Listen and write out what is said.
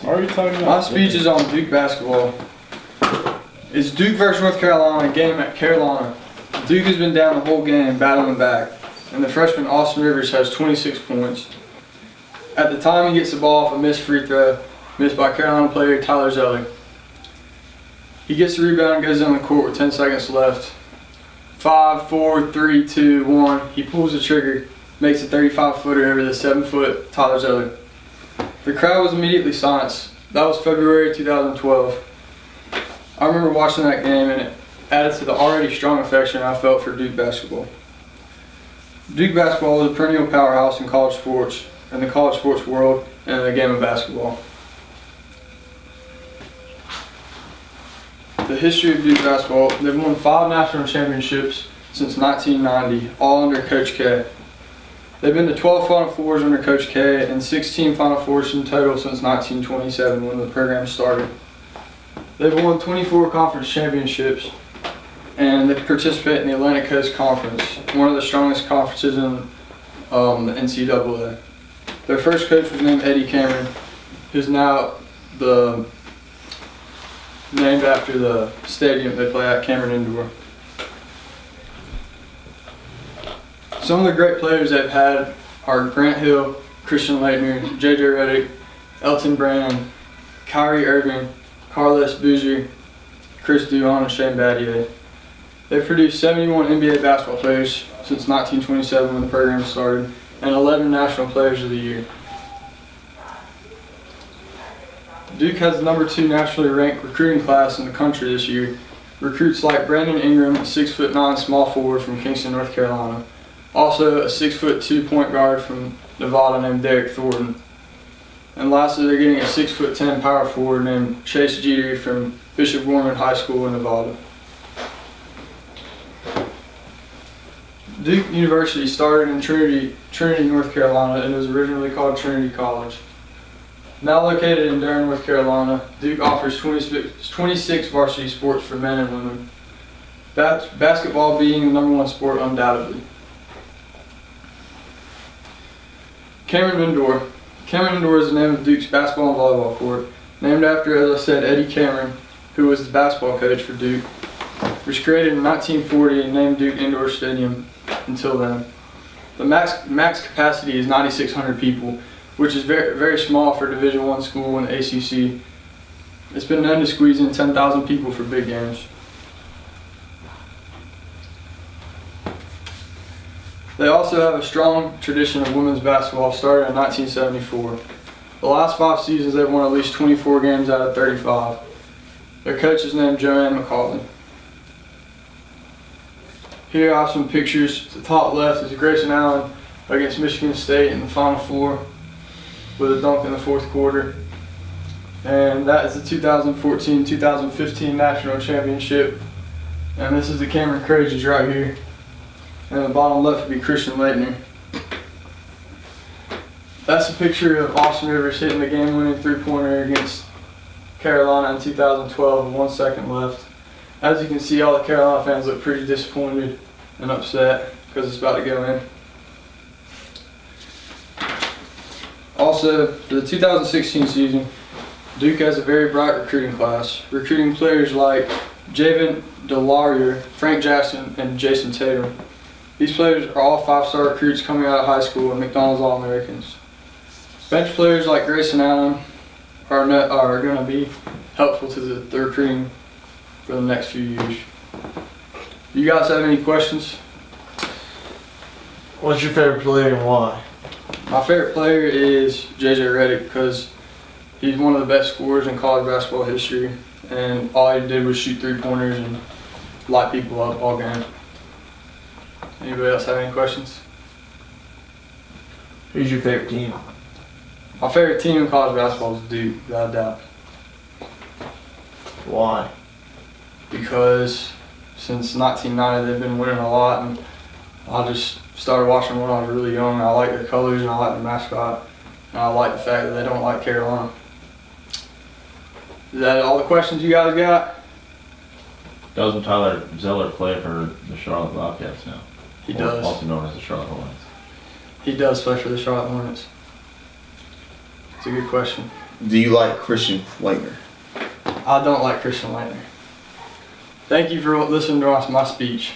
Are you talking about? My speech is on Duke basketball. It's Duke versus North Carolina, game at Carolina. Duke has been down the whole game, battling back, and the freshman Austin Rivers has 26 points. At the time he gets the ball off a missed free throw, missed by Carolina player Tyler Zeller. He gets the rebound and goes down the court with 10 seconds left. 5, 4, 3, 2, 1. He pulls the trigger, makes a 35-footer over the 7-foot Tyler Zeller. The crowd was immediately silenced. That was February 2012. I remember watching that game, and it added to the already strong affection I felt for Duke basketball. Duke basketball is a perennial powerhouse in college sports, in the college sports world, and in the game of basketball. The history of Duke basketball: they've won 5 national championships since 1990, all under Coach K. They've been to 12 Final Fours under Coach K and 16 Final Fours in total since 1927 when the program started. They've won 24 conference championships, and they participate in the Atlantic Coast Conference, one of the strongest conferences in the NCAA. Their first coach was named Eddie Cameron, who's now named after the stadium they play at, Cameron Indoor. Some of the great players they've had are Grant Hill, Christian Laettner, J.J. Redick, Elton Brand, Kyrie Irving, Carlos Boozer, Chris Duhon, and Shane Battier. They've produced 71 NBA basketball players since 1927 when the program started, and 11 National Players of the Year. Duke has the number 2 nationally ranked recruiting class in the country this year. Recruits like Brandon Ingram, a 6'9" small forward from Kingston, North Carolina. Also a 6'2" point guard from Nevada named Derek Thornton. And lastly, they're getting a 6'10" power forward named Chase Jeter from Bishop Gorman High School in Nevada. Duke University started in Trinity, North Carolina, and was originally called Trinity College. Now located in Durham, North Carolina, Duke offers 26 varsity sports for men and women, basketball being the #1 sport undoubtedly. Cameron Indoor. Cameron Indoor is the name of Duke's basketball and volleyball court, named after, as I said, Eddie Cameron, who was the basketball coach for Duke. It was created in 1940 and named Duke Indoor Stadium until then. The max capacity is 9,600 people, which is very, very small for a Division I school in the ACC. It's been known to squeeze in 10,000 people for big games. They also have a strong tradition of women's basketball started in 1974. The last 5 seasons they've won at least 24 games out of 35. Their coach is named Joanne McCauley. Here I have some pictures. The top left is Grayson Allen against Michigan State in the Final Four with a dunk in the 4th quarter. And that is the 2014-2015 National Championship. And this is the Cameron Crazies right here. And the bottom left would be Christian Laettner. That's a picture of Austin Rivers hitting the game-winning 3-pointer against Carolina in 2012 with 1 second left. As you can see, all the Carolina fans look pretty disappointed and upset because it's about to go in. Also, for the 2016 season, Duke has a very bright recruiting class, recruiting players like Javen DeLaurier, Frank Jackson, and Jason Tatum. These players are all 5-star recruits coming out of high school and McDonald's All-Americans. Bench players like Grayson Allen are going to be helpful to the recruiting for the next few years. You guys have any questions? What's your favorite player and why? My favorite player is J.J. Redick because he's one of the best scorers in college basketball history, and all he did was shoot 3-pointers and light people up all game. Anybody else have any questions? Who's your favorite team? My favorite team in college basketball is Duke, without a doubt. Why? Because since 1990 they've been winning a lot, and I just started watching when I was really young. I like their colors and I like the mascot, and I like the fact that they don't like Carolina. Is that all the questions you guys got? Doesn't Tyler Zeller play for the Charlotte Bobcats now? He does. Also known as the Charlotte Hornets. He does play for the Charlotte Hornets. It's a good question. Do you like Christian Laettner? I don't like Christian Laettner. Thank you for listening to my speech.